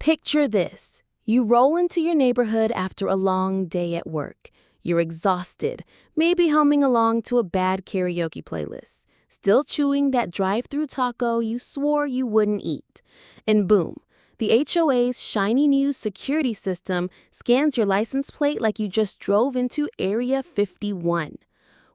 Picture this. You roll into your neighborhood after a long day at work. You're exhausted, maybe humming along to a bad karaoke playlist, still chewing that drive-through taco you swore you wouldn't eat. And boom, the HOA's shiny new security system scans your license plate like you just drove into Area 51.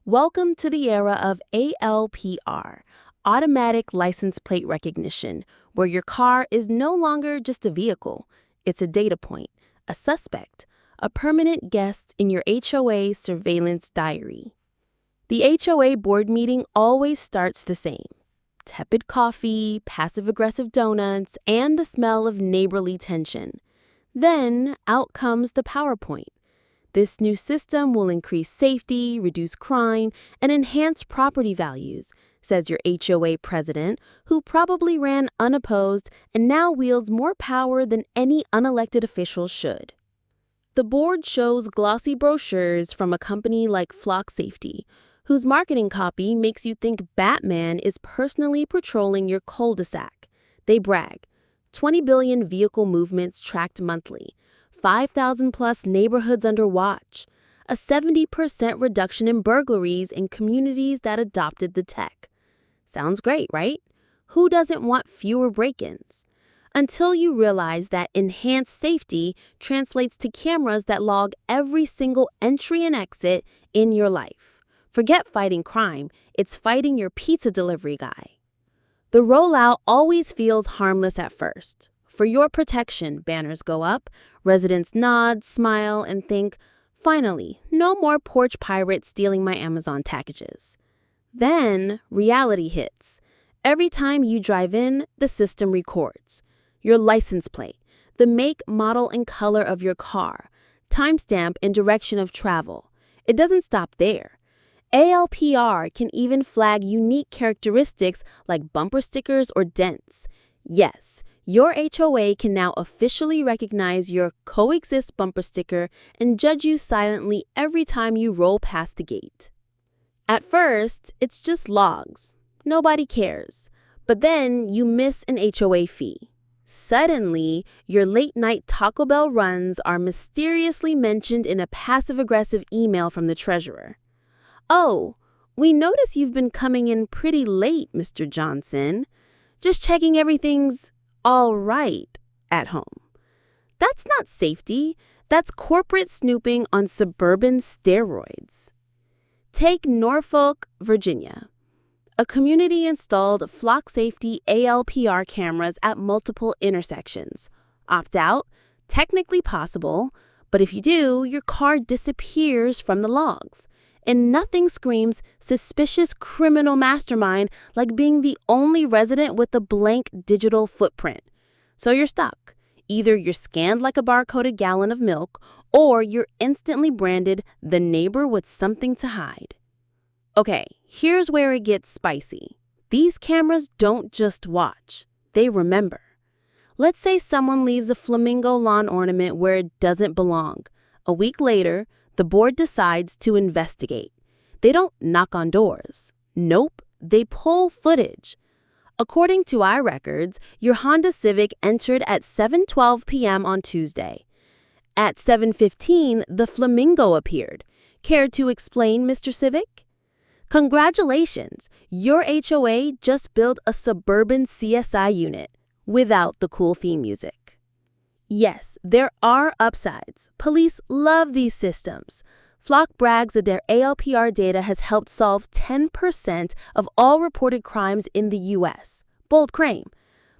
Welcome to the era of ALPR, automatic license plate recognition, where your car is no longer just a vehicle. It's a data point, a suspect, a permanent guest in your HOA surveillance diary. The HOA board meeting always starts the same. Tepid coffee, passive-aggressive donuts, and the smell of neighborly tension. Then out comes the PowerPoint. This new system will increase safety, reduce crime, and enhance property values, says your HOA president, who probably ran unopposed and now wields more power than any unelected official should. The board shows glossy brochures from a company like Flock Safety, whose marketing copy makes you think Batman is personally patrolling your cul-de-sac. They brag, 20 billion vehicle movements tracked monthly, 5,000 plus neighborhoods under watch, a 70% reduction in burglaries in communities that adopted the tech. Sounds great, right? Who doesn't want fewer break-ins? Until you realize that enhanced safety translates to cameras that log every single entry and exit in your life. Forget fighting crime, it's fighting your pizza delivery guy. The rollout always feels harmless at first. For your protection, banners go up, residents nod, smile, and think, finally, no more porch pirates stealing my Amazon packages. Then, reality hits. Every time you drive in, the system records your license plate, the make, model, and color of your car, timestamp, and direction of travel. It doesn't stop there. ALPR can even flag unique characteristics like bumper stickers or dents. Yes, your HOA can now officially recognize your coexist bumper sticker and judge you silently every time you roll past the gate. At first, it's just logs. Nobody cares. But then you miss an HOA fee. Suddenly, your late-night Taco Bell runs are mysteriously mentioned in a passive-aggressive email from the treasurer. Oh, we notice you've been coming in pretty late, Mr. Johnson. Just checking everything's all right at home. That's not safety. That's corporate snooping on Suburban steroids. Take Norfolk, Virginia. A community installed Flock Safety ALPR cameras at multiple intersections. Opt out? Technically possible, but if you do, your car disappears from the logs. And nothing screams suspicious criminal mastermind like being the only resident with a blank digital footprint. So you're stuck. Either you're scanned like a barcoded gallon of milk, or you're instantly branded the neighbor with something to hide. Okay, here's where it gets spicy. These cameras don't just watch, they remember. Let's say someone leaves a flamingo lawn ornament where it doesn't belong. A week later, the board decides to investigate. They don't knock on doors. Nope, they pull footage. According to iRecords, your Honda Civic entered at 7:12 p.m. on Tuesday. At 7:15, the flamingo appeared. Care to explain, Mr. Civic? Congratulations, your HOA just built a Suburban CSI unit without the cool theme music. Yes, there are upsides. Police love these systems. Flock brags that their ALPR data has helped solve 10% of all reported crimes in the U.S. Bold claim.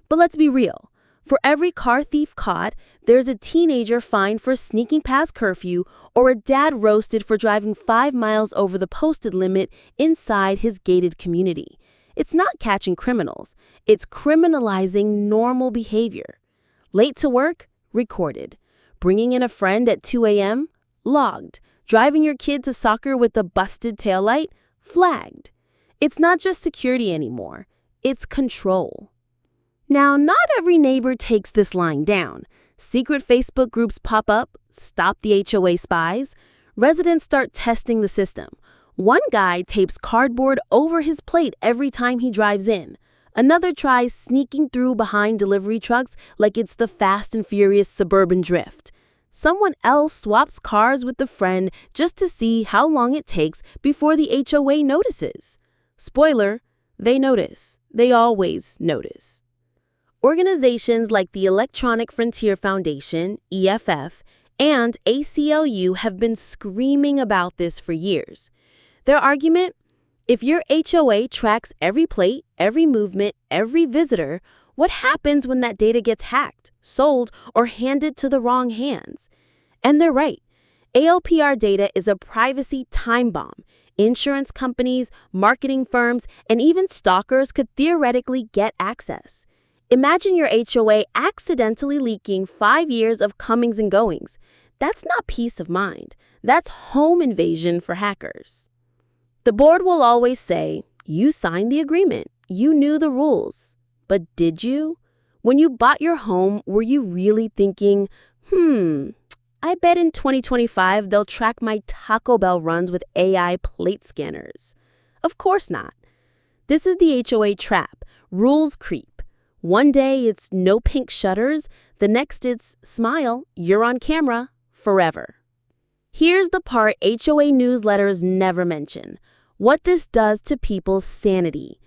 But let's be real. For every car thief caught, there's a teenager fined for sneaking past curfew or a dad roasted for driving 5 miles over the posted limit inside his gated community. It's not catching criminals. It's criminalizing normal behavior. Late to work? Recorded. Bringing in a friend at 2 a.m.? Logged. Driving your kid to soccer with a busted taillight? Flagged. It's not just security anymore. It's control. Now, not every neighbor takes this lying down. Secret Facebook groups pop up, stop the HOA spies. Residents start testing the system. One guy tapes cardboard over his plate every time he drives in. Another tries sneaking through behind delivery trucks like it's the Fast and Furious Suburban drift. Someone else swaps cars with a friend just to see how long it takes before the HOA notices. Spoiler, they notice. They always notice. Organizations like the Electronic Frontier Foundation, EFF, and ACLU have been screaming about this for years. Their argument? If your HOA tracks every plate, every movement, every visitor, what happens when that data gets hacked, sold, or handed to the wrong hands? And they're right. ALPR data is a privacy time bomb. Insurance companies, marketing firms, and even stalkers could theoretically get access. Imagine your HOA accidentally leaking 5 years of comings and goings. That's not peace of mind. That's home invasion for hackers. The board will always say, you signed the agreement. You knew the rules. But did you? When you bought your home, were you really thinking, I bet in 2025 they'll track my Taco Bell runs with AI plate scanners? Of course not. This is the HOA trap. Rules creep. One day it's no pink shutters, the next it's smile, you're on camera, forever. Here's the part HOA newsletters never mention. What this does to people's sanity.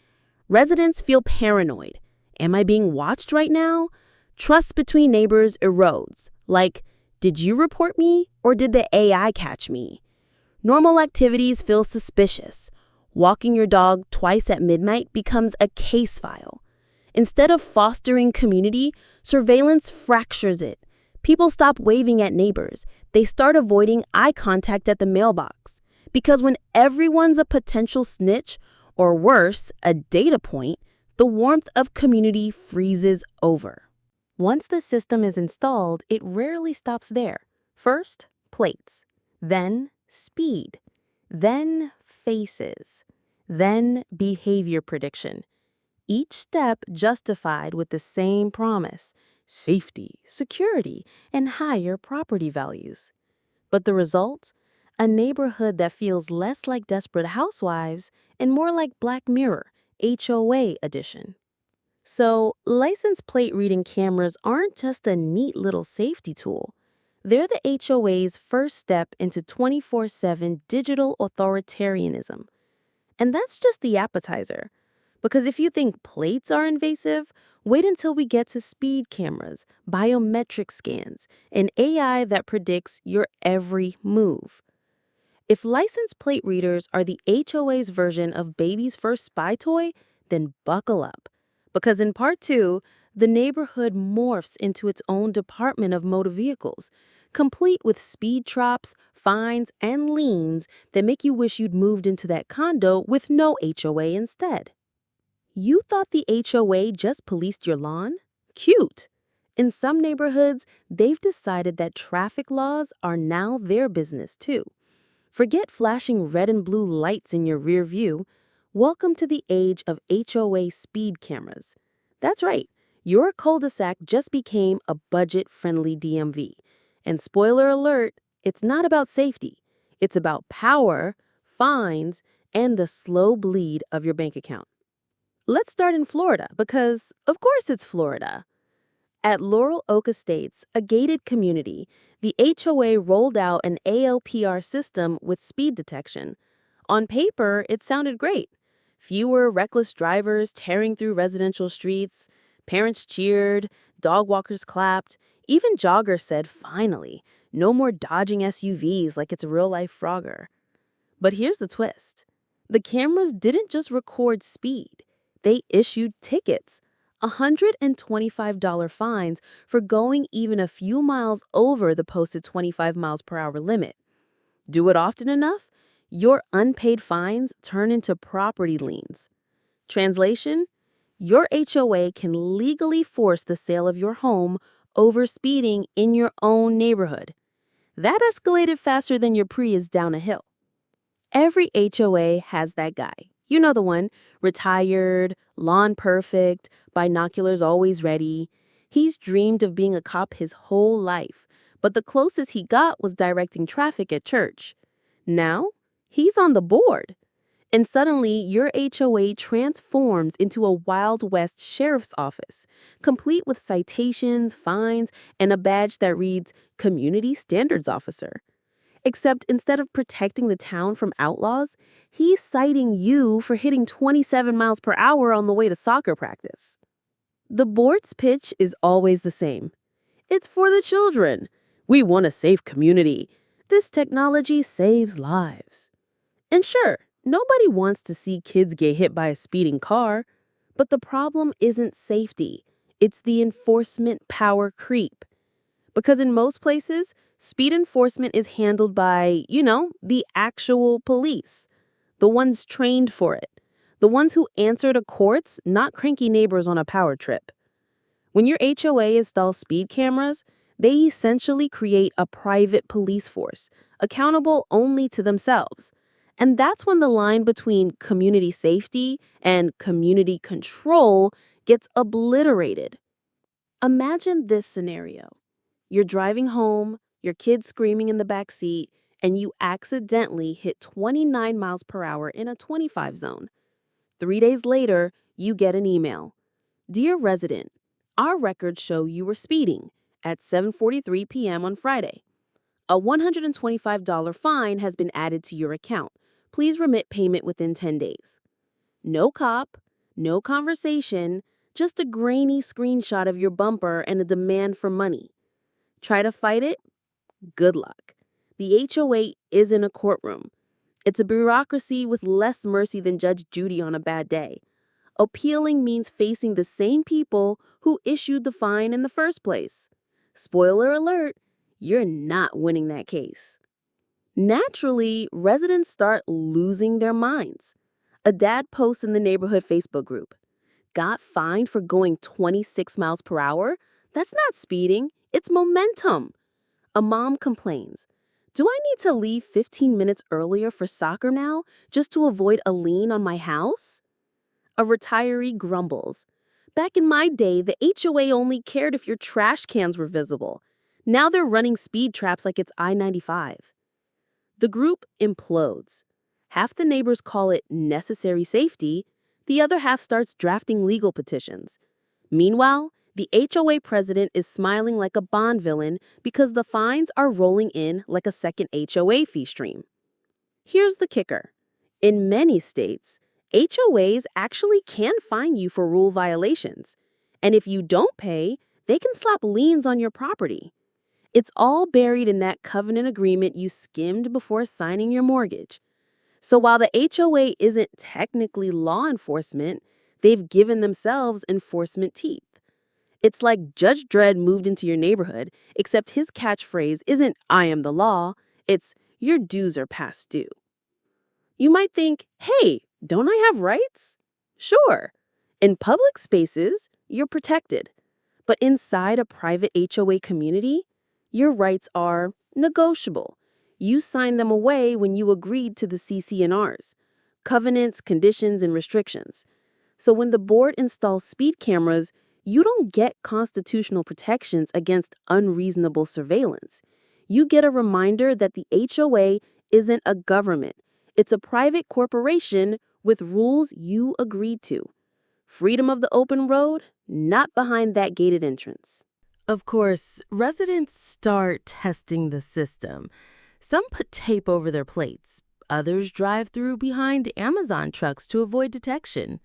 Residents feel paranoid. Am I being watched right now? Trust between neighbors erodes. Like, did you report me or did the AI catch me? Normal activities feel suspicious. Walking your dog twice at midnight becomes a case file. Instead of fostering community, surveillance fractures it. People stop waving at neighbors. They start avoiding eye contact at the mailbox. Because when everyone's a potential snitch, or worse, a data point, the warmth of community freezes over. Once the system is installed, it rarely stops there. First, plates. Then, speed. Then, faces. Then, behavior prediction. Each step justified with the same promise: safety, security, and higher property values. But the result? A neighborhood that feels less like Desperate Housewives and more like Black Mirror, HOA edition. So, license plate reading cameras aren't just a neat little safety tool. They're the HOA's first step into 24/7 digital authoritarianism. And that's just the appetizer. Because if you think plates are invasive, wait until we get to speed cameras, biometric scans, and AI that predicts your every move. If license plate readers are the HOA's version of baby's first spy toy, then buckle up. Because in part 2, the neighborhood morphs into its own department of motor vehicles, complete with speed traps, fines, and liens that make you wish you'd moved into that condo with no HOA instead. You thought the HOA just policed your lawn? Cute! In some neighborhoods, they've decided that traffic laws are now their business too. Forget flashing red and blue lights in your rear view. Welcome to the age of HOA speed cameras. That's right, your cul-de-sac just became a budget-friendly DMV. And spoiler alert, it's not about safety. It's about power, fines, and the slow bleed of your bank account. Let's start in Florida because, of course, it's Florida. At Laurel Oak Estates, a gated community, the HOA rolled out an ALPR system with speed detection. On paper, it sounded great. Fewer reckless drivers tearing through residential streets. Parents cheered, dog walkers clapped. Even joggers said, finally, no more dodging SUVs like it's a real-life Frogger. But here's the twist. The cameras didn't just record speed. They issued tickets, $125 fines for going even a few miles over the posted 25 miles per hour limit. Do it often enough, your unpaid fines turn into property liens. Translation? Your HOA can legally force the sale of your home over speeding in your own neighborhood. That escalated faster than your Prius down a hill. Every HOA has that guy. You know the one, retired, lawn perfect, binoculars always ready. He's dreamed of being a cop his whole life, but the closest he got was directing traffic at church. Now, he's on the board. And suddenly, your HOA transforms into a Wild West sheriff's office, complete with citations, fines, and a badge that reads Community Standards Officer. Except instead of protecting the town from outlaws, he's citing you for hitting 27 miles per hour on the way to soccer practice. The board's pitch is always the same. It's for the children. We want a safe community. This technology saves lives. And sure, nobody wants to see kids get hit by a speeding car, but the problem isn't safety. It's the enforcement power creep. Because in most places, speed enforcement is handled by, the actual police, the ones trained for it, the ones who answer to courts, not cranky neighbors on a power trip. When your HOA installs speed cameras, they essentially create a private police force, accountable only to themselves. And that's when the line between community safety and community control gets obliterated. Imagine this scenario. You're driving home, your kid's screaming in the back seat, and you accidentally hit 29 miles per hour in a 25 zone. 3 days later, you get an email. Dear resident, our records show you were speeding at 7:43 p.m. on Friday. A $125 fine has been added to your account. Please remit payment within 10 days. No cop, no conversation, just a grainy screenshot of your bumper and a demand for money. Try to fight it? Good luck. The HOA isn't a courtroom. It's a bureaucracy with less mercy than Judge Judy on a bad day. Appealing means facing the same people who issued the fine in the first place. Spoiler alert, you're not winning that case. Naturally, residents start losing their minds. A dad posts in the neighborhood Facebook group, got fined for going 26 miles per hour? That's not speeding, it's momentum. A mom complains, do I need to leave 15 minutes earlier for soccer now just to avoid a lien on my house? A retiree grumbles, back in my day, the HOA only cared if your trash cans were visible. Now they're running speed traps like it's I-95. The group implodes. Half the neighbors call it necessary safety, the other half starts drafting legal petitions. Meanwhile, the HOA president is smiling like a Bond villain because the fines are rolling in like a second HOA fee stream. Here's the kicker. In many states, HOAs actually can fine you for rule violations. And if you don't pay, they can slap liens on your property. It's all buried in that covenant agreement you skimmed before signing your mortgage. So while the HOA isn't technically law enforcement, they've given themselves enforcement teeth. It's like Judge Dredd moved into your neighborhood, except his catchphrase isn't "I am the law," it's "your dues are past due." You might think, hey, don't I have rights? Sure. In public spaces, you're protected. But inside a private HOA community, your rights are negotiable. You signed them away when you agreed to the CC&Rs, covenants, conditions, and restrictions. So when the board installs speed cameras, you don't get constitutional protections against unreasonable surveillance. You get a reminder that the HOA isn't a government. It's a private corporation with rules you agreed to. Freedom of the open road, not behind that gated entrance. Of course, residents start testing the system. Some put tape over their plates. Others drive through behind Amazon trucks to avoid detection.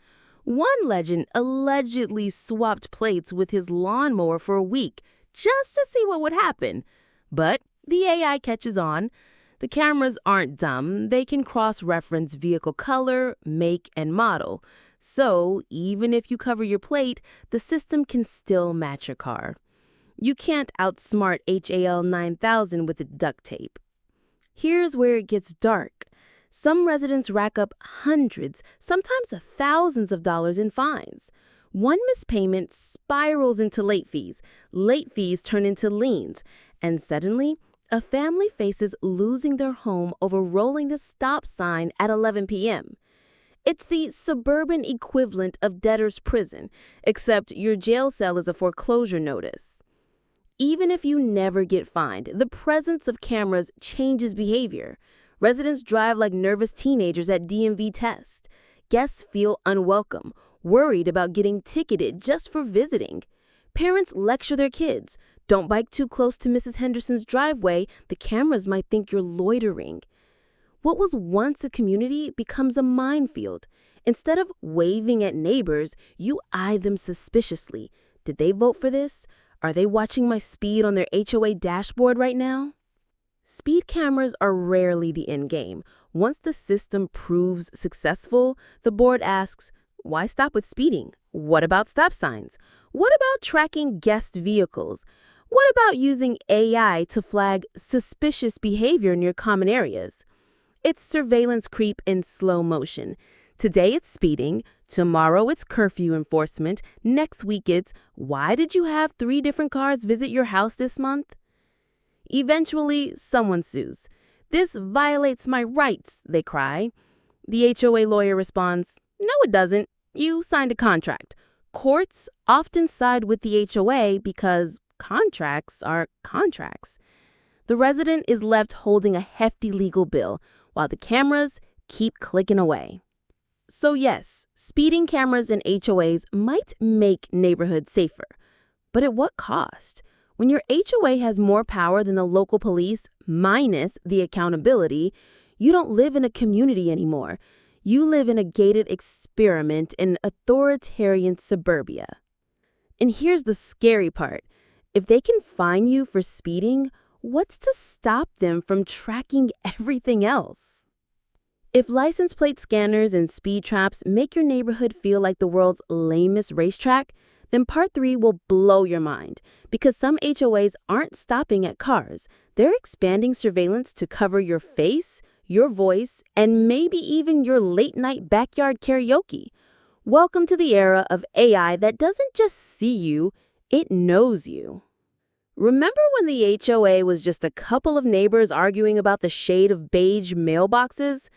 One legend allegedly swapped plates with his lawnmower for a week just to see what would happen. But the AI catches on. The cameras aren't dumb. They can cross-reference vehicle color, make, and model. So even if you cover your plate, the system can still match your car. You can't outsmart HAL 9000 with duct tape. Here's where it gets dark. Some residents rack up hundreds, sometimes thousands of dollars in fines. One mispayment spirals into late fees. Late fees turn into liens. And suddenly, a family faces losing their home over rolling the stop sign at 11 p.m. It's the suburban equivalent of debtor's prison, except your jail cell is a foreclosure notice. Even if you never get fined, the presence of cameras changes behavior. Residents drive like nervous teenagers at DMV tests. Guests feel unwelcome, worried about getting ticketed just for visiting. Parents lecture their kids. Don't bike too close to Mrs. Henderson's driveway. The cameras might think you're loitering. What was once a community becomes a minefield. Instead of waving at neighbors, you eye them suspiciously. Did they vote for this? Are they watching my speed on their HOA dashboard right now? Speed cameras are rarely the end game. Once the system proves successful, the board asks, why stop with speeding? What about stop signs? What about tracking guest vehicles? What about using AI to flag suspicious behavior near common areas? It's surveillance creep in slow motion. Today it's speeding, tomorrow it's curfew enforcement, next week it's, why did you have 3 different cars visit your house this month? Eventually, someone sues. This violates my rights, they cry. The HOA lawyer responds, no it doesn't. You signed a contract. Courts often side with the HOA because contracts are contracts. The resident is left holding a hefty legal bill while the cameras keep clicking away. So yes, speeding cameras in HOAs might make neighborhoods safer. But at what cost? When your HOA has more power than the local police, minus the accountability, you don't live in a community anymore. You live in a gated experiment in authoritarian suburbia. And here's the scary part. If they can fine you for speeding, what's to stop them from tracking everything else? If license plate scanners and speed traps make your neighborhood feel like the world's lamest racetrack, then part 3 will blow your mind. Because some HOAs aren't stopping at cars. They're expanding surveillance to cover your face, your voice, and maybe even your late-night backyard karaoke. Welcome to the era of AI that doesn't just see you, it knows you. Remember when the HOA was just a couple of neighbors arguing about the shade of beige mailboxes?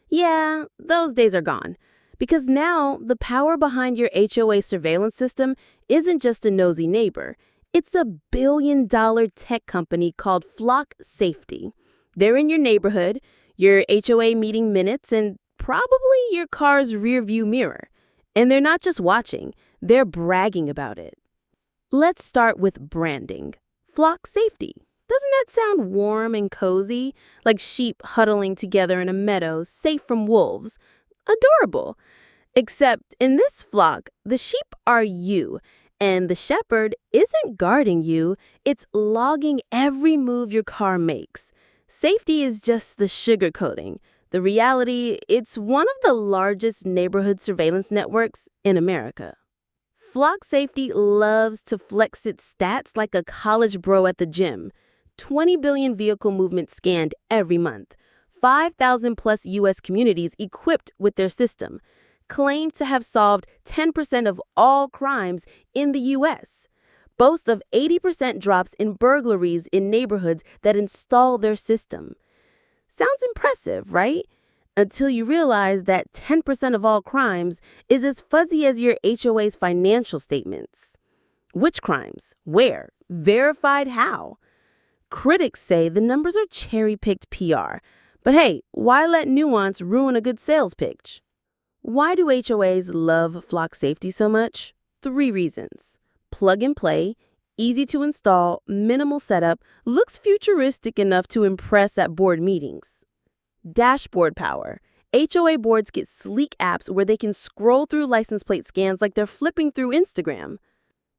Yeah, those days are gone. Because now, the power behind your HOA surveillance system isn't just a nosy neighbor. It's a billion-dollar tech company called Flock Safety. They're in your neighborhood, your HOA meeting minutes, and probably your car's rearview mirror. And they're not just watching, they're bragging about it. Let's start with branding. Flock Safety. Doesn't that sound warm and cozy? Like sheep huddling together in a meadow, safe from wolves. Adorable. Except in this flock, the sheep are you, and the shepherd isn't guarding you, it's logging every move your car makes. Safety is just the sugarcoating. The reality, it's one of the largest neighborhood surveillance networks in America. Flock Safety loves to flex its stats like a college bro at the gym. 20 billion vehicle movements scanned every month. 5,000 plus U.S. communities equipped with their system. Claim to have solved 10% of all crimes in the U.S. Boast of 80% drops in burglaries in neighborhoods that install their system. Sounds impressive, right? Until you realize that 10% of all crimes is as fuzzy as your HOA's financial statements. Which crimes? Where? Verified how? Critics say the numbers are cherry-picked PR. But hey, why let nuance ruin a good sales pitch? Why do HOAs love Flock Safety so much? 3 reasons. Plug and play, easy to install, minimal setup, looks futuristic enough to impress at board meetings. Dashboard power. HOA boards get sleek apps where they can scroll through license plate scans like they're flipping through Instagram.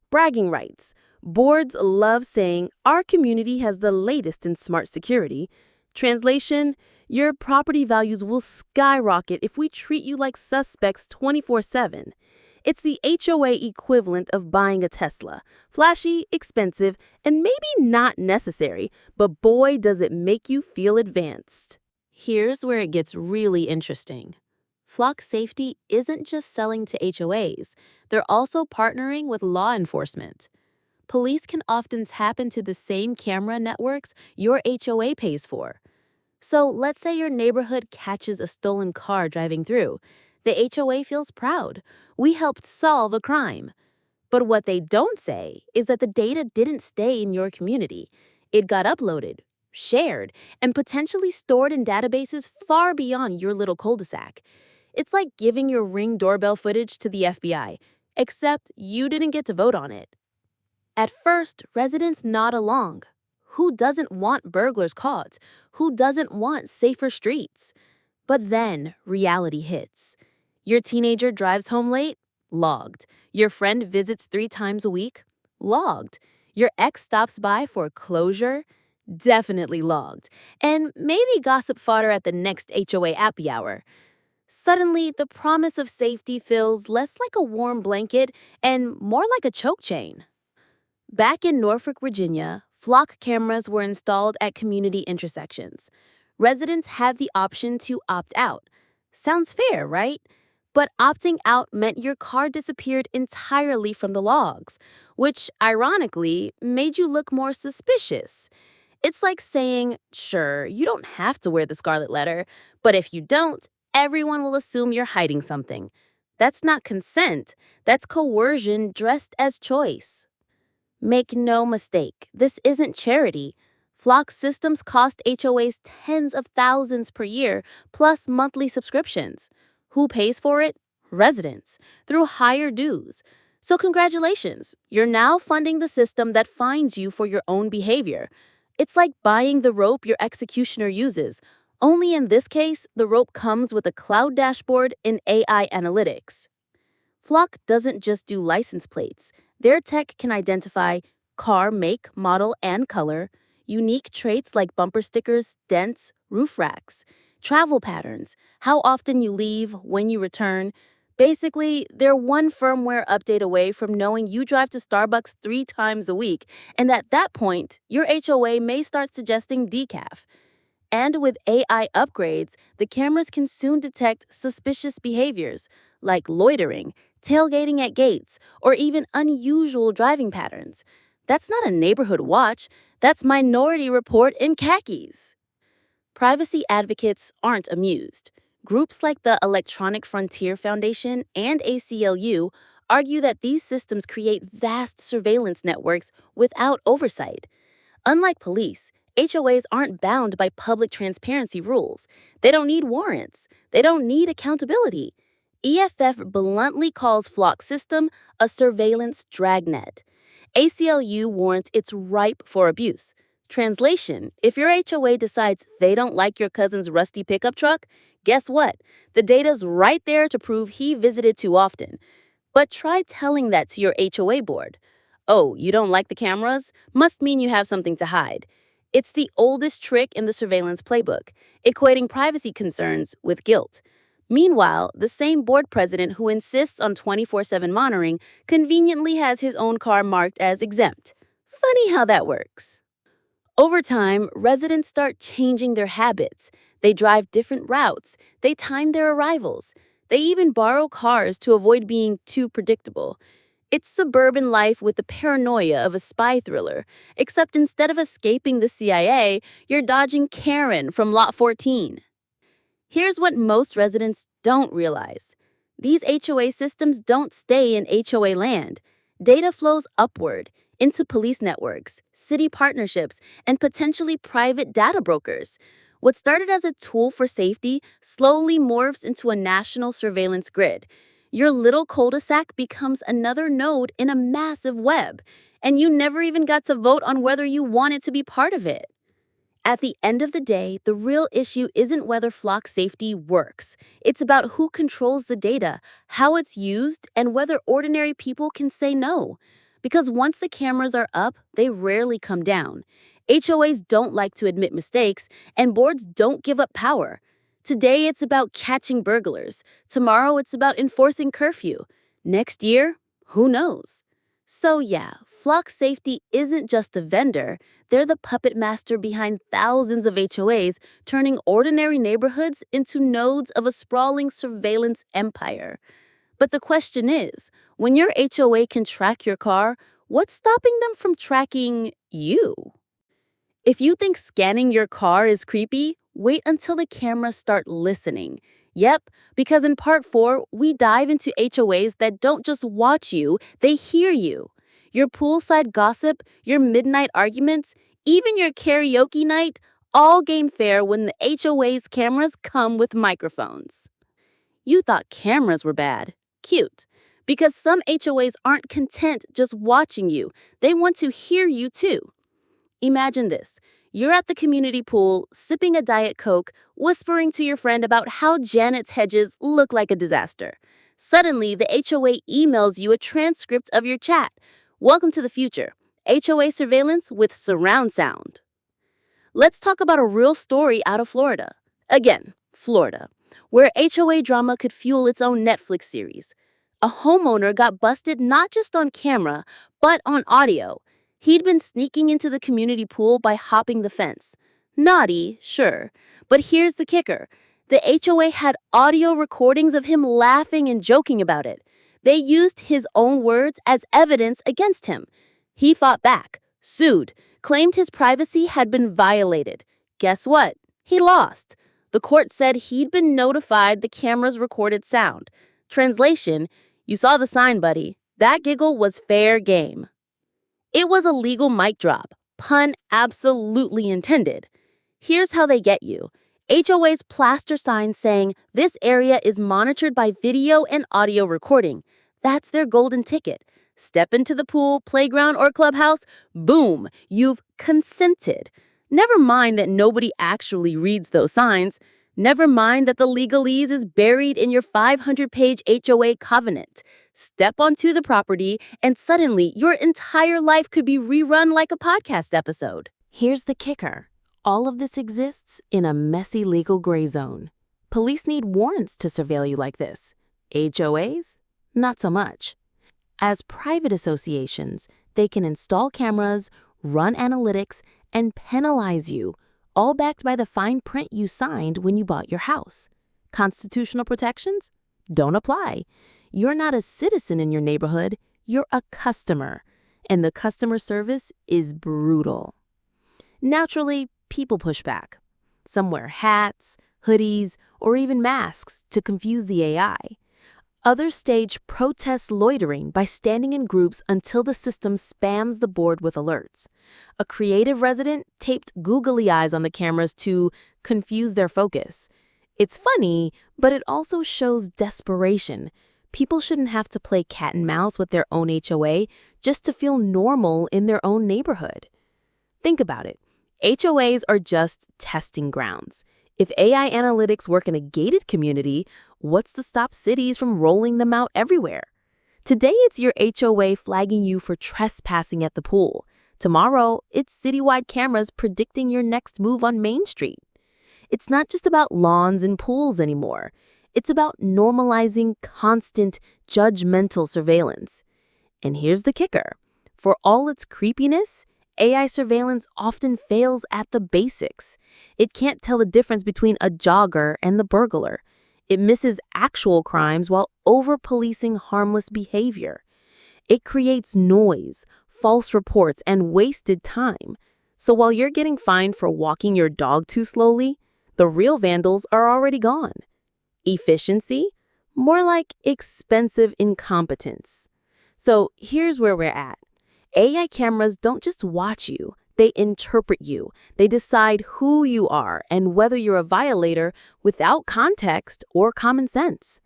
Bragging rights. Boards love saying, our community has the latest in smart security. Translation, your property values will skyrocket if we treat you like suspects 24/7. It's the HOA equivalent of buying a Tesla. Flashy, expensive, and maybe not necessary, but boy, does it make you feel advanced. Here's where it gets really interesting. Flock Safety isn't just selling to HOAs, they're also partnering with law enforcement. Police can often tap into the same camera networks your HOA pays for. So let's say your neighborhood catches a stolen car driving through. The HOA feels proud. We helped solve a crime. But what they don't say is that the data didn't stay in your community. It got uploaded, shared, and potentially stored in databases far beyond your little cul-de-sac. It's like giving your Ring doorbell footage to the FBI, except you didn't get to vote on it. At first, residents nod along. Who doesn't want burglars caught? Who doesn't want safer streets? But then reality hits. Your teenager drives home late? Logged. Your friend visits 3 times a week? Logged. Your ex stops by for closure? Definitely logged. And maybe gossip fodder at the next HOA happy hour. Suddenly, the promise of safety feels less like a warm blanket and more like a choke chain. Back in Norfolk, Virginia, flock cameras were installed at community intersections. Residents had the option to opt out. Sounds fair, right? But opting out meant your car disappeared entirely from the logs, which, ironically, made you look more suspicious. It's like saying, sure, you don't have to wear the scarlet letter, but if you don't, everyone will assume you're hiding something. That's not consent, that's coercion dressed as choice. Make no mistake, this isn't charity. Flock systems cost HOAs tens of thousands per year, plus monthly subscriptions. Who pays for it? Residents, through higher dues. So congratulations, you're now funding the system that fines you for your own behavior. It's like buying the rope your executioner uses. Only in this case, the rope comes with a cloud dashboard and AI analytics. Flock doesn't just do license plates. Their tech can identify car make, model, and color, unique traits like bumper stickers, dents, roof racks, travel patterns, how often you leave, when you return. Basically, they're one firmware update away from knowing you drive to Starbucks 3 times a week, and at that point, your HOA may start suggesting decaf. And with AI upgrades, the cameras can soon detect suspicious behaviors like loitering, tailgating at gates, or even unusual driving patterns. That's not a neighborhood watch, that's Minority Report in khakis. Privacy advocates aren't amused. Groups like the Electronic Frontier Foundation and ACLU argue that these systems create vast surveillance networks without oversight. Unlike police, HOAs aren't bound by public transparency rules. They don't need warrants. They don't need accountability. EFF bluntly calls Flock's system a surveillance dragnet. ACLU warns it's ripe for abuse. Translation, if your HOA decides they don't like your cousin's rusty pickup truck, guess what? The data's right there to prove he visited too often. But try telling that to your HOA board. Oh, you don't like the cameras? Must mean you have something to hide. It's the oldest trick in the surveillance playbook, equating privacy concerns with guilt. Meanwhile, the same board president who insists on 24/7 monitoring conveniently has his own car marked as exempt. Funny how that works. Over time, residents start changing their habits. They drive different routes. They time their arrivals. They even borrow cars to avoid being too predictable. It's suburban life with the paranoia of a spy thriller, except instead of escaping the CIA, you're dodging Karen from Lot 14. Here's what most residents don't realize. These HOA systems don't stay in HOA land. Data flows upward into police networks, city partnerships, and potentially private data brokers. What started as a tool for safety slowly morphs into a national surveillance grid. Your little cul-de-sac becomes another node in a massive web, and you never even got to vote on whether you wanted to be part of it. At the end of the day, the real issue isn't whether flock safety works. It's about who controls the data, how it's used, and whether ordinary people can say no. Because once the cameras are up, they rarely come down. HOAs don't like to admit mistakes, and boards don't give up power. Today, it's about catching burglars. Tomorrow, it's about enforcing curfew. Next year, who knows? So yeah, flock safety isn't just a vendor. They're the puppet master behind thousands of HOAs, turning ordinary neighborhoods into nodes of a sprawling surveillance empire. But the question is, when your HOA can track your car, what's stopping them from tracking you? If you think scanning your car is creepy, wait until the cameras start listening. Yep, because in part 4, we dive into HOAs that don't just watch you, they hear you. Your poolside gossip, your midnight arguments, Even your karaoke night, all game fair when the HOA's cameras come with microphones. You thought cameras were bad. Cute. Because some HOAs aren't content just watching you, they want to hear you too. Imagine this. You're at the community pool, sipping a Diet Coke, whispering to your friend about how Janet's hedges look like a disaster. Suddenly, the HOA emails you a transcript of your chat. Welcome to the future. HOA surveillance with surround sound. Let's talk about a real story out of Florida. Again, Florida, where HOA drama could fuel its own Netflix series. A homeowner got busted not just on camera, but on audio. He'd been sneaking into the community pool by hopping the fence. Naughty, sure. But here's the kicker. The HOA had audio recordings of him laughing and joking about it. They used his own words as evidence against him. He fought back, sued, claimed his privacy had been violated. Guess what? He lost. The court said he'd been notified the cameras recorded sound. Translation, you saw the sign, buddy. That giggle was fair game. It was a legal mic drop, pun absolutely intended. Here's how they get you. HOAs plaster signs saying this area is monitored by video and audio recording. That's their golden ticket. Step into the pool, playground, or clubhouse, boom, you've consented. Never mind that nobody actually reads those signs. Never mind that the legalese is buried in your 500-page HOA covenant. Step onto the property, and suddenly your entire life could be rerun like a podcast episode. Here's the kicker. All of this exists in a messy legal gray zone. Police need warrants to surveil you like this. HOAs? Not so much. As private associations, they can install cameras, run analytics, and penalize you, all backed by the fine print you signed when you bought your house. Constitutional protections? Don't apply. You're not a citizen in your neighborhood, you're a customer, and the customer service is brutal. Naturally, people push back. Some wear hats, hoodies, or even masks to confuse the AI. Others stage protest loitering by standing in groups until the system spams the board with alerts. A creative resident taped googly eyes on the cameras to confuse their focus. It's funny, but it also shows desperation. People shouldn't have to play cat and mouse with their own HOA just to feel normal in their own neighborhood. Think about it. HOAs are just testing grounds. If AI analytics work in a gated community, what's to stop cities from rolling them out everywhere? Today, it's your HOA flagging you for trespassing at the pool. Tomorrow, it's citywide cameras predicting your next move on Main Street. It's not just about lawns and pools anymore. It's about normalizing constant, judgmental surveillance. And here's the kicker. For all its creepiness, AI surveillance often fails at the basics. It can't tell the difference between a jogger and the burglar. It misses actual crimes while over-policing harmless behavior. It creates noise, false reports, and wasted time. So while you're getting fined for walking your dog too slowly, the real vandals are already gone. Efficiency? More like expensive incompetence. So here's where we're at. AI cameras don't just watch you, they interpret you. They decide who you are and whether you're a violator without context or common sense.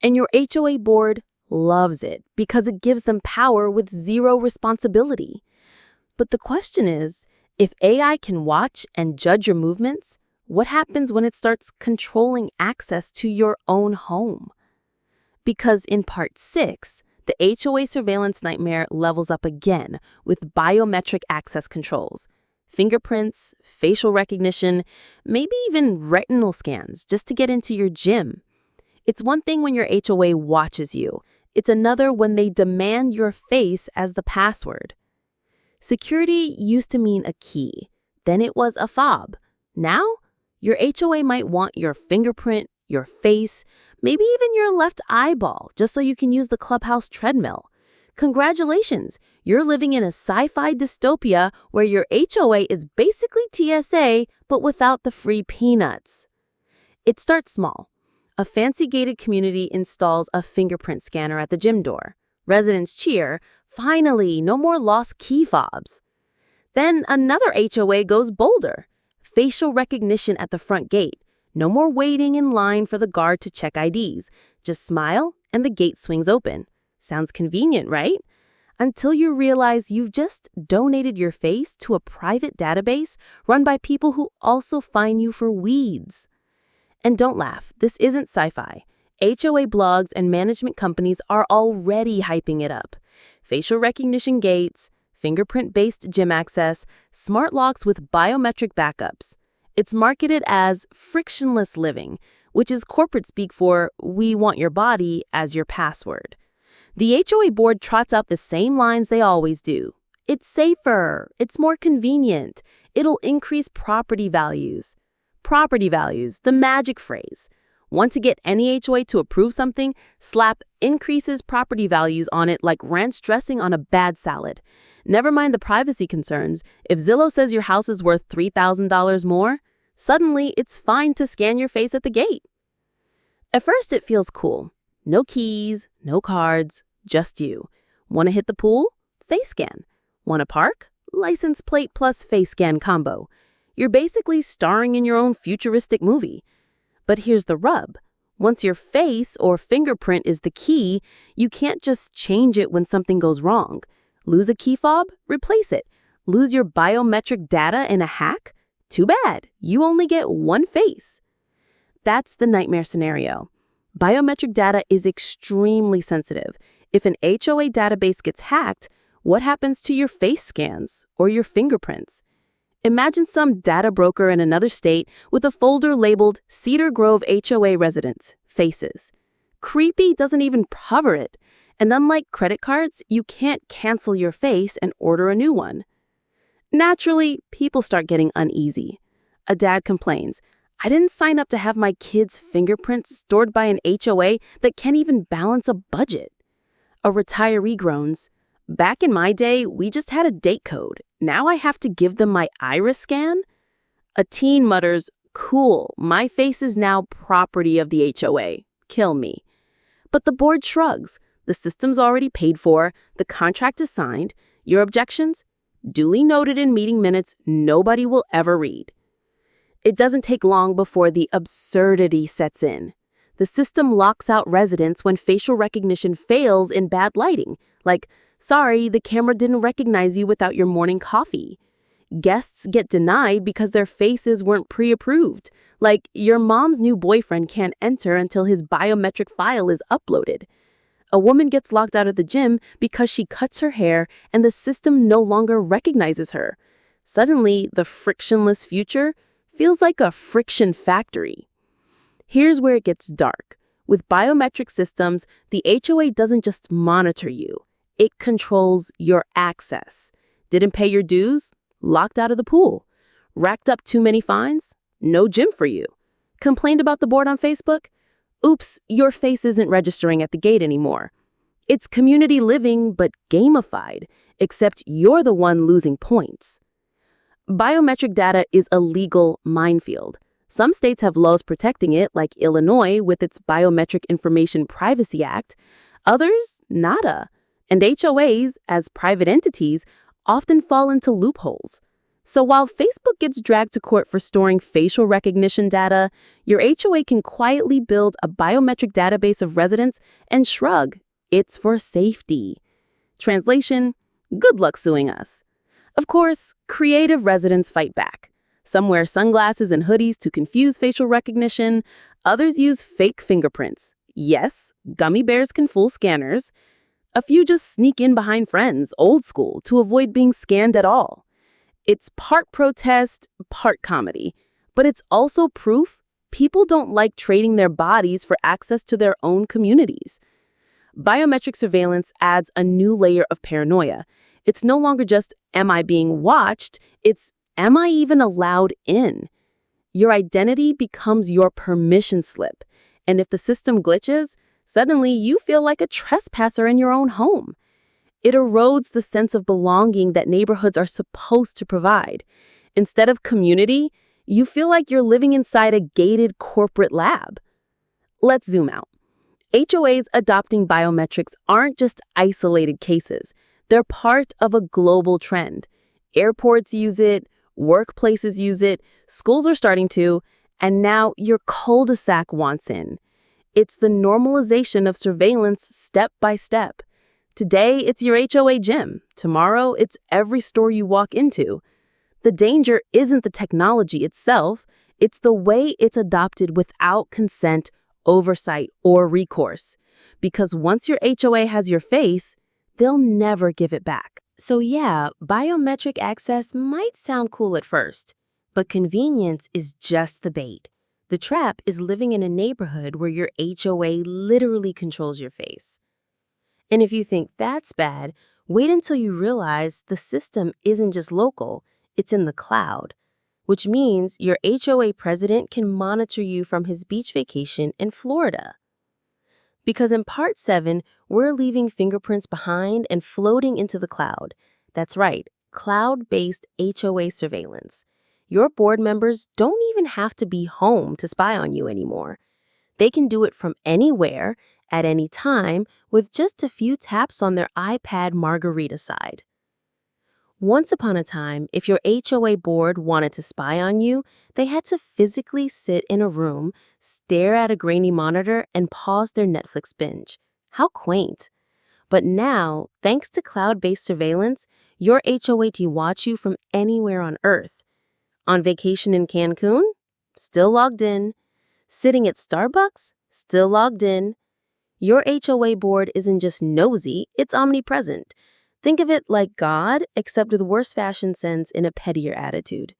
And your HOA board loves it because it gives them power with zero responsibility. But the question is, if AI can watch and judge your movements, what happens when it starts controlling access to your own home? Because in Part 6, the HOA surveillance nightmare levels up again with biometric access controls. Fingerprints, facial recognition, maybe even retinal scans just to get into your gym. It's one thing when your HOA watches you. It's another when they demand your face as the password. Security used to mean a key. Then it was a fob. Now, your HOA might want your fingerprint, your face, maybe even your left eyeball, just so you can use the clubhouse treadmill. Congratulations, you're living in a sci-fi dystopia where your HOA is basically TSA, but without the free peanuts. It starts small. A fancy gated community installs a fingerprint scanner at the gym door. Residents cheer, finally, no more lost key fobs. Then another HOA goes bolder. Facial recognition at the front gate. No more waiting in line for the guard to check IDs. Just smile and the gate swings open. Sounds convenient, right? Until you realize you've just donated your face to a private database run by people who also fine you for weeds. And don't laugh, this isn't sci-fi. HOA blogs and management companies are already hyping it up. Facial recognition gates, fingerprint-based gym access, smart locks with biometric backups. It's marketed as frictionless living, which is corporate speak for we want your body as your password. The HOA board trots out the same lines they always do. It's safer. It's more convenient. It'll increase property values. Property values, the magic phrase. Want to get any HOA to approve something? Slap increases property values on it like ranch dressing on a bad salad. Never mind the privacy concerns. If Zillow says your house is worth $3,000 more, suddenly it's fine to scan your face at the gate. At first, it feels cool. No keys, no cards, just you. Want to hit the pool? Face scan. Want to park? License plate plus face scan combo. You're basically starring in your own futuristic movie. But here's the rub. Once your face or fingerprint is the key, you can't just change it when something goes wrong. Lose a key fob? Replace it. Lose your biometric data in a hack? Too bad. You only get one face. That's the nightmare scenario. Biometric data is extremely sensitive. If an HOA database gets hacked, what happens to your face scans or your fingerprints? Imagine some data broker in another state with a folder labeled Cedar Grove HOA Residents, Faces. Creepy doesn't even cover it. And unlike credit cards, you can't cancel your face and order a new one. Naturally, people start getting uneasy. A dad complains, I didn't sign up to have my kid's fingerprints stored by an HOA that can't even balance a budget. A retiree groans, back in my day, we just had a date code. Now I have to give them my iris scan? A teen mutters, cool, my face is now property of the HOA. Kill me. But the board shrugs. The system's already paid for. The contract is signed. Your objections? Duly noted in meeting minutes nobody will ever read. It doesn't take long before the absurdity sets in. The system locks out residents when facial recognition fails in bad lighting, like, sorry, the camera didn't recognize you without your morning coffee. Guests get denied because their faces weren't pre-approved, like your mom's new boyfriend can't enter until his biometric file is uploaded. A woman gets locked out of the gym because she cuts her hair and the system no longer recognizes her. Suddenly, the frictionless future feels like a friction factory. Here's where it gets dark. With biometric systems, the HOA doesn't just monitor you. It controls your access. Didn't pay your dues? Locked out of the pool. Racked up too many fines? No gym for you. Complained about the board on Facebook? Oops, your face isn't registering at the gate anymore. It's community living, but gamified, except you're the one losing points. Biometric data is a legal minefield. Some states have laws protecting it, like Illinois with its Biometric Information Privacy Act. Others, nada. And HOAs, as private entities, often fall into loopholes. So while Facebook gets dragged to court for storing facial recognition data, your HOA can quietly build a biometric database of residents and shrug, it's for safety. Translation, good luck suing us. Of course, creative residents fight back. Some wear sunglasses and hoodies to confuse facial recognition. Others use fake fingerprints. Yes, gummy bears can fool scanners. A few just sneak in behind friends, old school, to avoid being scanned at all. It's part protest, part comedy. But it's also proof people don't like trading their bodies for access to their own communities. Biometric surveillance adds a new layer of paranoia. It's no longer just, am I being watched? It's, am I even allowed in? Your identity becomes your permission slip. And if the system glitches, suddenly you feel like a trespasser in your own home. It erodes the sense of belonging that neighborhoods are supposed to provide. Instead of community, you feel like you're living inside a gated corporate lab. Let's zoom out. HOAs adopting biometrics aren't just isolated cases. They're part of a global trend. Airports use it, workplaces use it, schools are starting to, and now your cul-de-sac wants in. It's the normalization of surveillance step by step. Today, it's your HOA gym. Tomorrow, it's every store you walk into. The danger isn't the technology itself, it's the way it's adopted without consent, oversight, or recourse. Because once your HOA has your face, they'll never give it back. So yeah, biometric access might sound cool at first, but convenience is just the bait. The trap is living in a neighborhood where your HOA literally controls your face. And if you think that's bad, wait until you realize the system isn't just local, it's in the cloud, which means your HOA president can monitor you from his beach vacation in Florida. Because in Part 7, we're leaving fingerprints behind and floating into the cloud. That's right, cloud-based HOA surveillance. Your board members don't even have to be home to spy on you anymore. They can do it from anywhere, at any time, with just a few taps on their iPad margarita side. Once upon a time, if your HOA board wanted to spy on you, they had to physically sit in a room, stare at a grainy monitor, and pause their Netflix binge. How quaint. But now, thanks to cloud-based surveillance, your HOA can watch you from anywhere on Earth. On vacation in Cancun? Still logged in. Sitting at Starbucks? Still logged in. Your HOA board isn't just nosy, it's omnipresent. Think of it like God, except with worse fashion sense and a pettier attitude.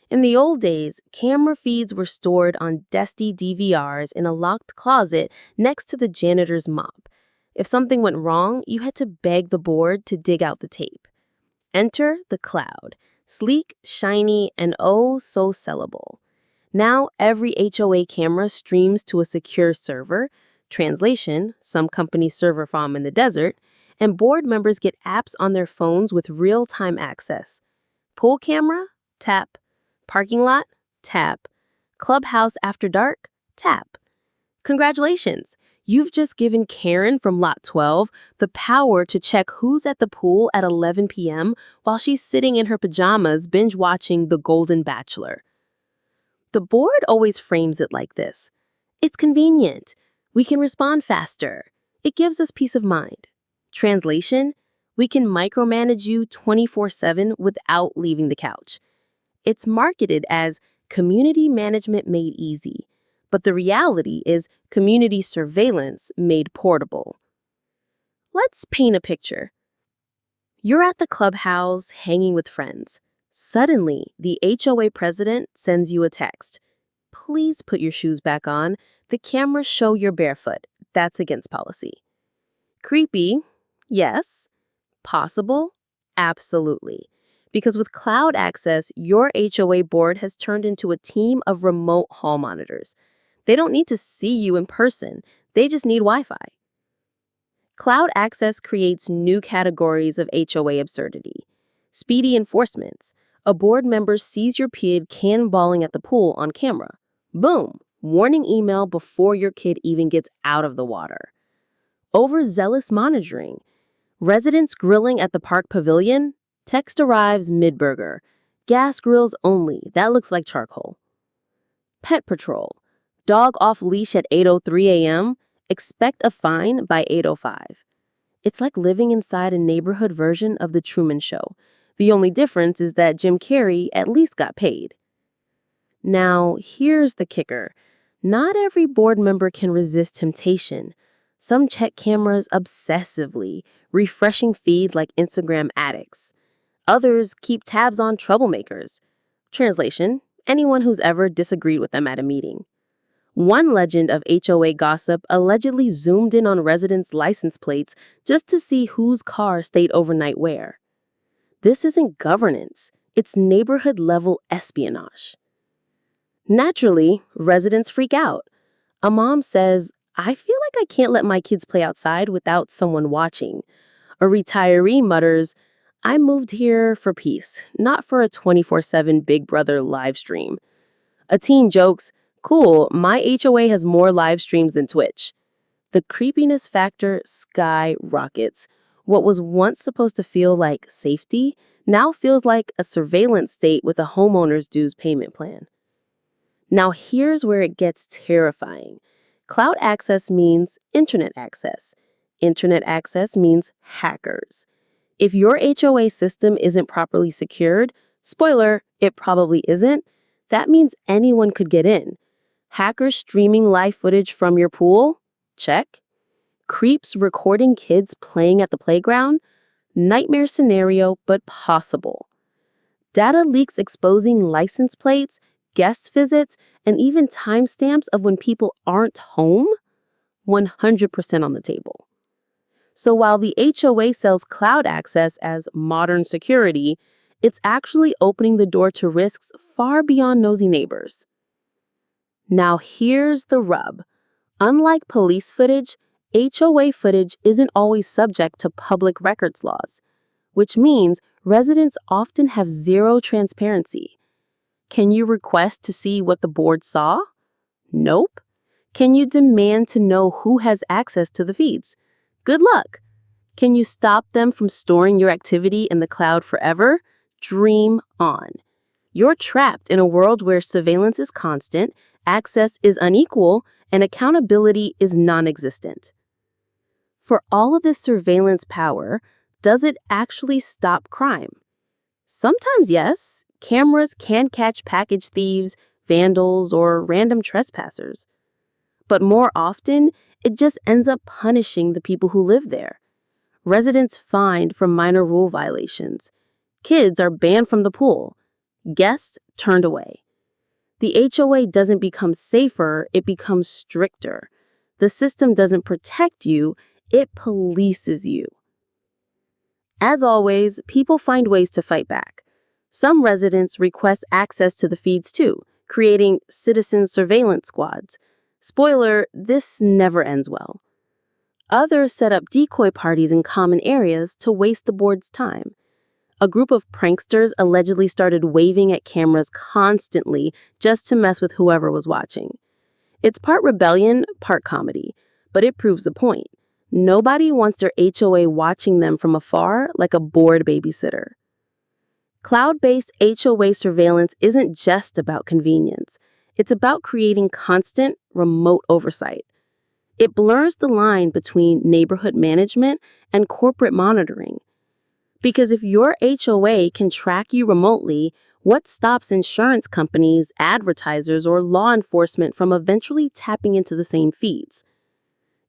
In the old days, camera feeds were stored on dusty DVRs in a locked closet next to the janitor's mop. If something went wrong, you had to beg the board to dig out the tape. Enter the cloud, sleek, shiny, and oh so sellable. Now every HOA camera streams to a secure server, translation, some company's server farm in the desert, and board members get apps on their phones with real-time access. Pool camera? Tap. Parking lot? Tap. Clubhouse after dark? Tap. Congratulations! You've just given Karen from Lot 12 the power to check who's at the pool at 11 p.m. while she's sitting in her pajamas binge-watching The Golden Bachelor. The board always frames it like this. It's convenient. We can respond faster. It gives us peace of mind. Translation, we can micromanage you 24/7 without leaving the couch. It's marketed as community management made easy, but the reality is community surveillance made portable. Let's paint a picture. You're at the clubhouse hanging with friends. Suddenly, the HOA president sends you a text. Please put your shoes back on. The cameras show you're barefoot. That's against policy. Creepy? Yes. Possible? Absolutely. Because with cloud access, your HOA board has turned into a team of remote hall monitors. They don't need to see you in person. They just need Wi-Fi. Cloud access creates new categories of HOA absurdity. Speedy enforcements. A board member sees your kid cannonballing at the pool on camera. Boom! Warning email before your kid even gets out of the water. Overzealous monitoring. Residents grilling at the park pavilion? Text arrives mid-burger. Gas grills only. That looks like charcoal. Pet patrol. Dog off leash at 8:03 a.m. Expect a fine by 8:05. It's like living inside a neighborhood version of The Truman Show. The only difference is that Jim Carrey at least got paid. Now, here's the kicker. Not every board member can resist temptation. Some check cameras obsessively, refreshing feed like Instagram addicts. Others keep tabs on troublemakers. Translation, anyone who's ever disagreed with them at a meeting. One legend of HOA gossip allegedly zoomed in on residents' license plates just to see whose car stayed overnight where. This isn't governance, it's neighborhood-level espionage. Naturally, residents freak out. A mom says, I feel like I can't let my kids play outside without someone watching. A retiree mutters, I moved here for peace, not for a 24/7 Big Brother live stream. A teen jokes, cool, my HOA has more live streams than Twitch. The creepiness factor skyrockets. What was once supposed to feel like safety now feels like a surveillance state with a homeowner's dues payment plan. Now, here's where it gets terrifying. Cloud access means internet access. Internet access means hackers. If your HOA system isn't properly secured, spoiler, it probably isn't, that means anyone could get in. Hackers streaming live footage from your pool? Check. Creeps recording kids playing at the playground? Nightmare scenario, but possible. Data leaks exposing license plates, guest visits, and even timestamps of when people aren't home? 100% on the table. So while the HOA sells cloud access as modern security, it's actually opening the door to risks far beyond nosy neighbors. Now here's the rub. Unlike police footage, HOA footage isn't always subject to public records laws, which means residents often have zero transparency. Can you request to see what the board saw? Nope. Can you demand to know who has access to the feeds? Good luck. Can you stop them from storing your activity in the cloud forever? Dream on. You're trapped in a world where surveillance is constant, access is unequal, and accountability is non-existent. For all of this surveillance power, does it actually stop crime? Sometimes yes. Cameras can catch package thieves, vandals, or random trespassers. But more often, it just ends up punishing the people who live there. Residents fined for minor rule violations. Kids are banned from the pool. Guests turned away. The HOA doesn't become safer, it becomes stricter. The system doesn't protect you, it polices you. As always, people find ways to fight back. Some residents request access to the feeds too, creating citizen surveillance squads. Spoiler, this never ends well. Others set up decoy parties in common areas to waste the board's time. A group of pranksters allegedly started waving at cameras constantly just to mess with whoever was watching. It's part rebellion, part comedy, but it proves the point. Nobody wants their HOA watching them from afar like a bored babysitter. Cloud-based HOA surveillance isn't just about convenience. It's about creating constant, remote oversight. It blurs the line between neighborhood management and corporate monitoring. Because if your HOA can track you remotely, what stops insurance companies, advertisers, or law enforcement from eventually tapping into the same feeds?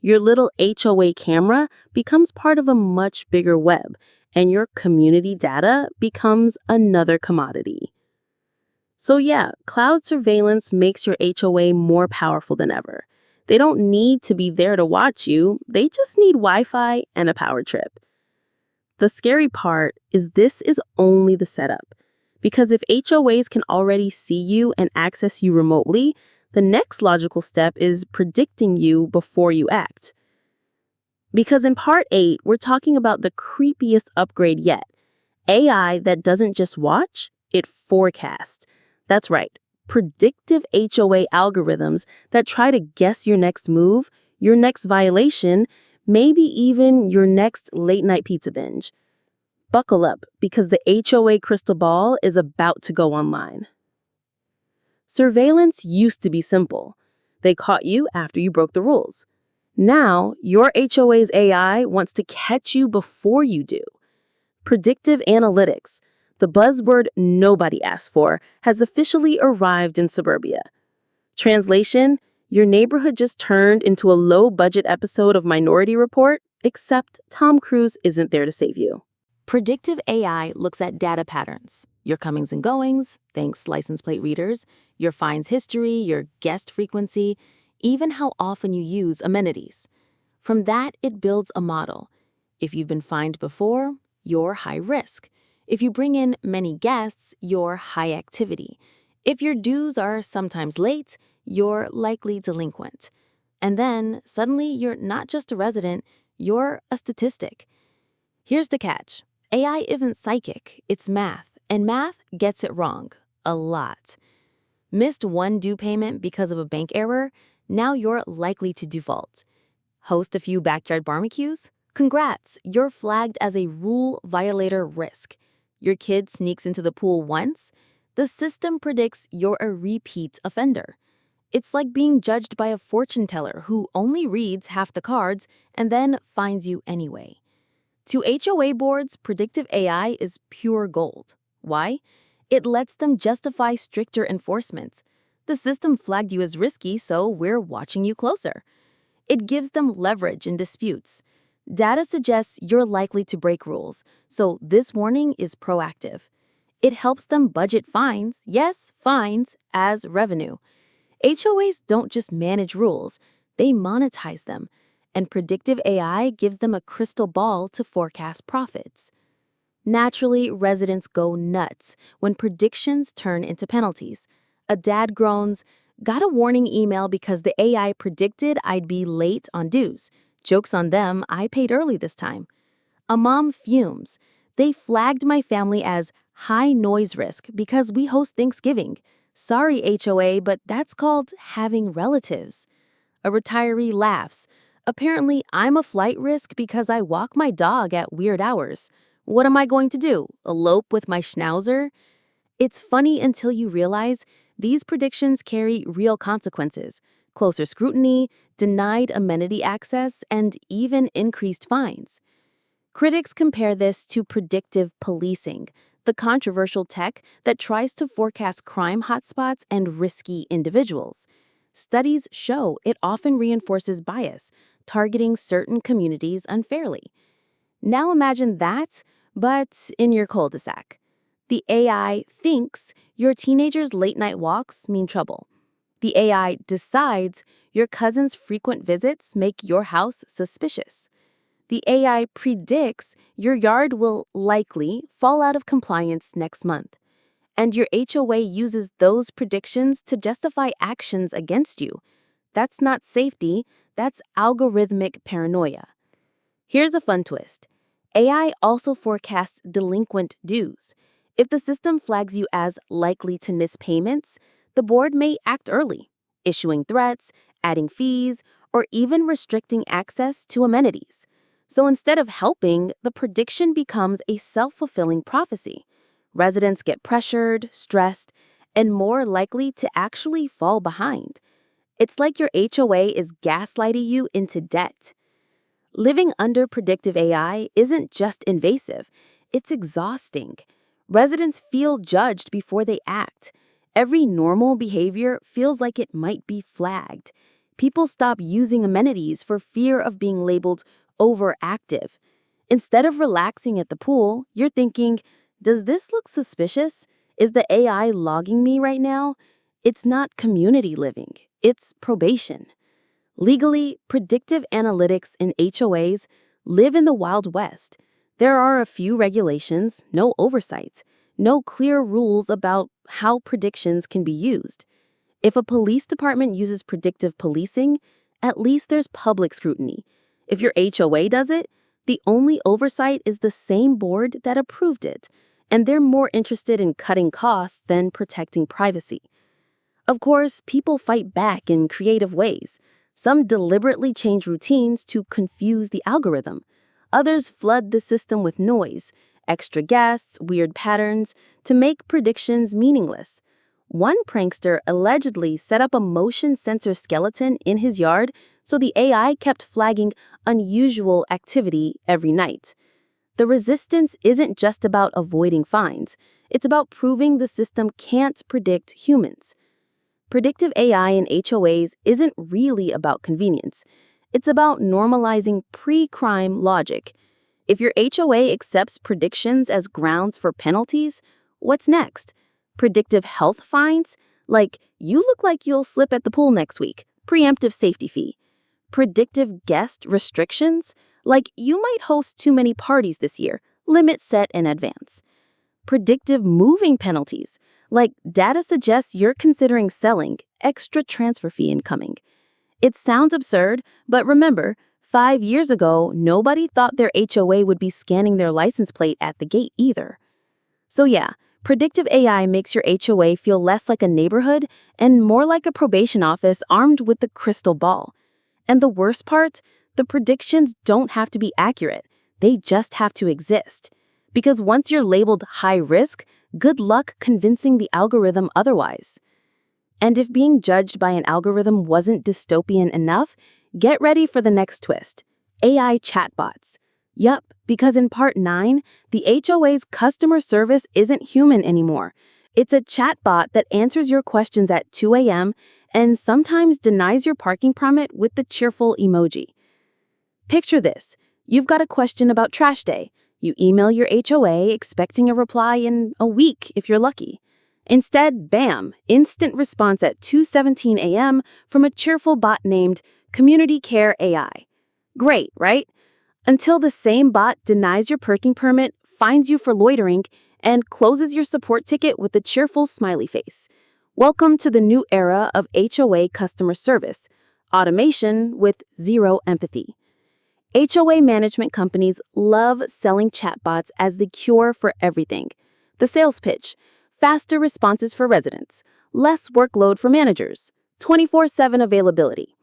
Your little HOA camera becomes part of a much bigger web, and your community data becomes another commodity. So yeah, cloud surveillance makes your HOA more powerful than ever. They don't need to be there to watch you, they just need Wi-Fi and a power trip. The scary part is this is only the setup. Because if HOAs can already see you and access you remotely, the next logical step is predicting you before you act. Because in Part 8, we're talking about the creepiest upgrade yet. AI that doesn't just watch, it forecasts. That's right, predictive HOA algorithms that try to guess your next move, your next violation, maybe even your next late-night pizza binge. Buckle up, because the HOA crystal ball is about to go online. Surveillance used to be simple. They caught you after you broke the rules. Now, your HOA's AI wants to catch you before you do. Predictive analytics, the buzzword nobody asked for, has officially arrived in suburbia. Translation, your neighborhood just turned into a low-budget episode of Minority Report, except Tom Cruise isn't there to save you. Predictive AI looks at data patterns, your comings and goings, thanks license plate readers, your fines history, your guest frequency, even how often you use amenities. From that, it builds a model. If you've been fined before, you're high risk. If you bring in many guests, you're high activity. If your dues are sometimes late, you're likely delinquent. And then, suddenly, you're not just a resident, you're a statistic. Here's the catch. AI isn't psychic, it's math, and math gets it wrong, a lot. Missed one due payment because of a bank error? Now you're likely to default. Host a few backyard barbecues? Congrats, you're flagged as a rule violator risk. Your kid sneaks into the pool once, the system predicts you're a repeat offender. It's like being judged by a fortune teller who only reads half the cards and then finds you anyway. To HOA boards, predictive AI is pure gold. Why? It lets them justify stricter enforcement. The system flagged you as risky, so we're watching you closer. It gives them leverage in disputes. Data suggests you're likely to break rules, so this warning is proactive. It helps them budget fines, yes, fines, as revenue. HOAs don't just manage rules, they monetize them, and predictive AI gives them a crystal ball to forecast profits. Naturally, residents go nuts when predictions turn into penalties. A dad groans, "Got a warning email because the AI predicted I'd be late on dues. Joke's on them, I paid early this time." A mom fumes. "They flagged my family as high noise risk because we host Thanksgiving. Sorry, HOA, but that's called having relatives." A retiree laughs. "Apparently, I'm a flight risk because I walk my dog at weird hours. What am I going to do? Elope with my schnauzer?" It's funny until you realize these predictions carry real consequences: closer scrutiny, denied amenity access, and even increased fines. Critics compare this to predictive policing, the controversial tech that tries to forecast crime hotspots and risky individuals. Studies show it often reinforces bias, targeting certain communities unfairly. Now imagine that, but in your cul-de-sac. The AI thinks your teenager's late-night walks mean trouble. The AI decides your cousin's frequent visits make your house suspicious. The AI predicts your yard will likely fall out of compliance next month. And your HOA uses those predictions to justify actions against you. That's not safety, that's algorithmic paranoia. Here's a fun twist. AI also forecasts delinquent dues. If the system flags you as likely to miss payments, the board may act early, issuing threats, adding fees, or even restricting access to amenities. So instead of helping, the prediction becomes a self-fulfilling prophecy. Residents get pressured, stressed, and more likely to actually fall behind. It's like your HOA is gaslighting you into debt. Living under predictive AI isn't just invasive, it's exhausting. Residents feel judged before they act. Every normal behavior feels like it might be flagged. People stop using amenities for fear of being labeled overactive. Instead of relaxing at the pool, you're thinking, "Does this look suspicious? Is the AI logging me right now?" It's not community living, it's probation. Legally, predictive analytics in HOAs live in the Wild West. There are a few regulations, no oversight, no clear rules about how predictions can be used. If a police department uses predictive policing, at least there's public scrutiny. If your HOA does it, the only oversight is the same board that approved it, and they're more interested in cutting costs than protecting privacy. Of course, people fight back in creative ways. Some deliberately change routines to confuse the algorithm. Others flood the system with noise, extra guests, weird patterns, to make predictions meaningless. One prankster allegedly set up a motion sensor skeleton in his yard so the AI kept flagging unusual activity every night. The resistance isn't just about avoiding fines, it's about proving the system can't predict humans. Predictive AI in HOAs isn't really about convenience. It's about normalizing pre-crime logic. If your HOA accepts predictions as grounds for penalties, what's next? Predictive health fines? Like, "You look like you'll slip at the pool next week." Preemptive safety fee. Predictive guest restrictions? Like, "You might host too many parties this year." Limit set in advance. Predictive moving penalties, like data suggests you're considering selling, extra transfer fee incoming. It sounds absurd, but remember, 5 years ago, nobody thought their HOA would be scanning their license plate at the gate either. So yeah, predictive AI makes your HOA feel less like a neighborhood and more like a probation office armed with the crystal ball. And the worst part, the predictions don't have to be accurate. They just have to exist. Because once you're labeled high risk, good luck convincing the algorithm otherwise. And if being judged by an algorithm wasn't dystopian enough, get ready for the next twist. AI chatbots. Yup, because in Part 9, the HOA's customer service isn't human anymore. It's a chatbot that answers your questions at 2 a.m. and sometimes denies your parking permit with the cheerful emoji. Picture this. You've got a question about trash day. You email your HOA expecting a reply in a week if you're lucky. Instead, bam, instant response at 2:17 a.m. from a cheerful bot named Community Care AI. Great, right? Until the same bot denies your parking permit, fines you for loitering, and closes your support ticket with a cheerful smiley face. Welcome to the new era of HOA customer service, automation with zero empathy. HOA management companies love selling chatbots as the cure for everything. The sales pitch: faster responses for residents, less workload for managers, 24/7 availability.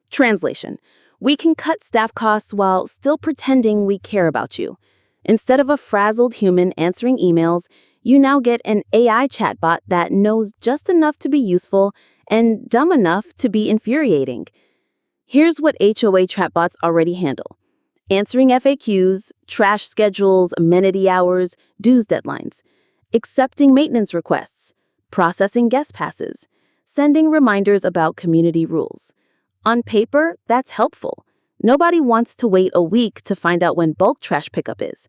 Translation: we can cut staff costs while still pretending we care about you. Instead of a frazzled human answering emails, you now get an AI chatbot that knows just enough to be useful and dumb enough to be infuriating. Here's what HOA chatbots already handle: answering FAQs, trash schedules, amenity hours, dues deadlines, accepting maintenance requests, processing guest passes, sending reminders about community rules. On paper, that's helpful. Nobody wants to wait a week to find out when bulk trash pickup is.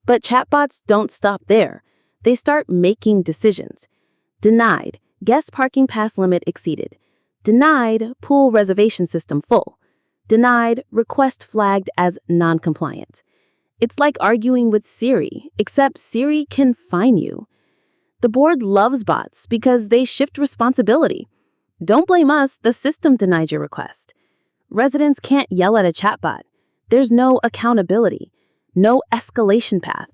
But chatbots don't stop there. They start making decisions. Denied, guest parking pass limit exceeded. Denied, pool reservation system full. Denied, request flagged as non-compliant. It's like arguing with Siri, except Siri can fine you. The board loves bots because they shift responsibility. Don't blame us, the system denied your request. Residents can't yell at a chatbot. There's no accountability, no escalation path.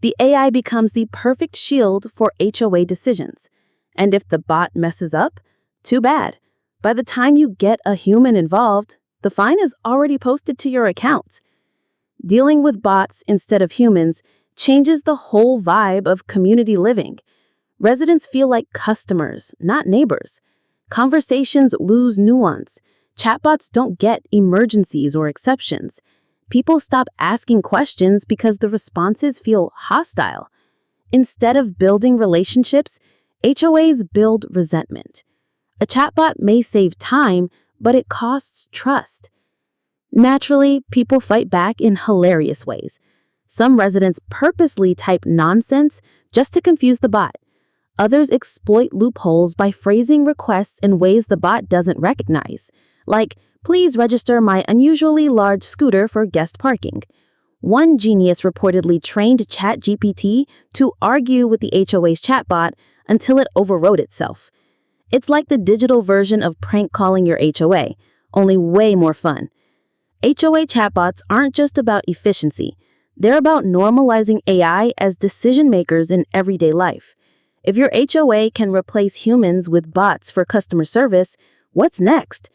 The AI becomes the perfect shield for HOA decisions. And if the bot messes up, too bad. By the time you get a human involved, the fine is already posted to your account. Dealing with bots instead of humans changes the whole vibe of community living. Residents feel like customers, not neighbors. Conversations lose nuance. Chatbots don't get emergencies or exceptions. People stop asking questions because the responses feel hostile. Instead of building relationships, HOAs build resentment. A chatbot may save time, but it costs trust. Naturally, people fight back in hilarious ways. Some residents purposely type nonsense just to confuse the bot. Others exploit loopholes by phrasing requests in ways the bot doesn't recognize, like, "Please register my unusually large scooter for guest parking." One genius reportedly trained ChatGPT to argue with the HOA's chatbot until it overrode itself. It's like the digital version of prank calling your HOA, only way more fun. HOA chatbots aren't just about efficiency. They're about normalizing AI as decision makers in everyday life. If your HOA can replace humans with bots for customer service, what's next?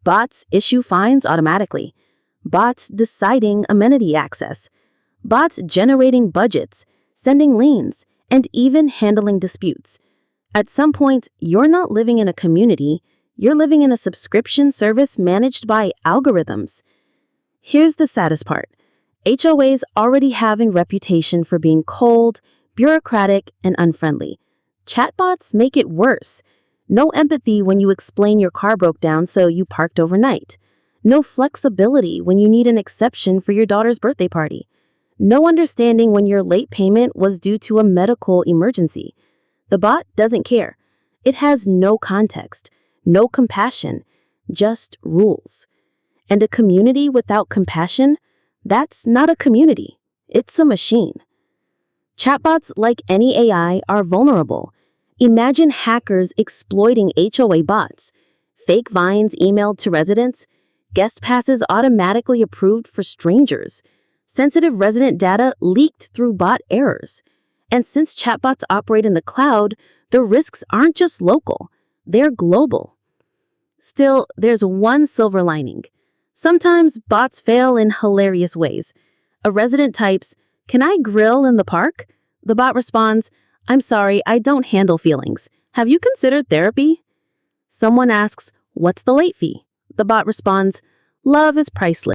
Bots issue fines automatically. Bots deciding amenity access. Bots generating budgets, sending liens, and even handling disputes. At some point, you're not living in a community, you're living in a subscription service managed by algorithms. Here's the saddest part. HOAs already have a reputation for being cold, bureaucratic, and unfriendly. Chatbots make it worse. No empathy when you explain your car broke down so you parked overnight. No flexibility when you need an exception for your daughter's birthday party. No understanding when your late payment was due to a medical emergency. The bot doesn't care. It has no context, no compassion, just rules. And a community without compassion, that's not a community. It's a machine. Chatbots, like any AI, are vulnerable. Imagine hackers exploiting HOA bots, fake vines emailed to residents, guest passes automatically approved for strangers, sensitive resident data leaked through bot errors. And since chatbots operate in the cloud, the risks aren't just local, they're global. Still, there's one silver lining. Sometimes bots fail in hilarious ways. A resident types, "Can I grill in the park?" The bot responds, "I'm sorry, I don't handle feelings. Have you considered therapy?" Someone asks, "What's the late fee?" The bot responds, "Love is priceless."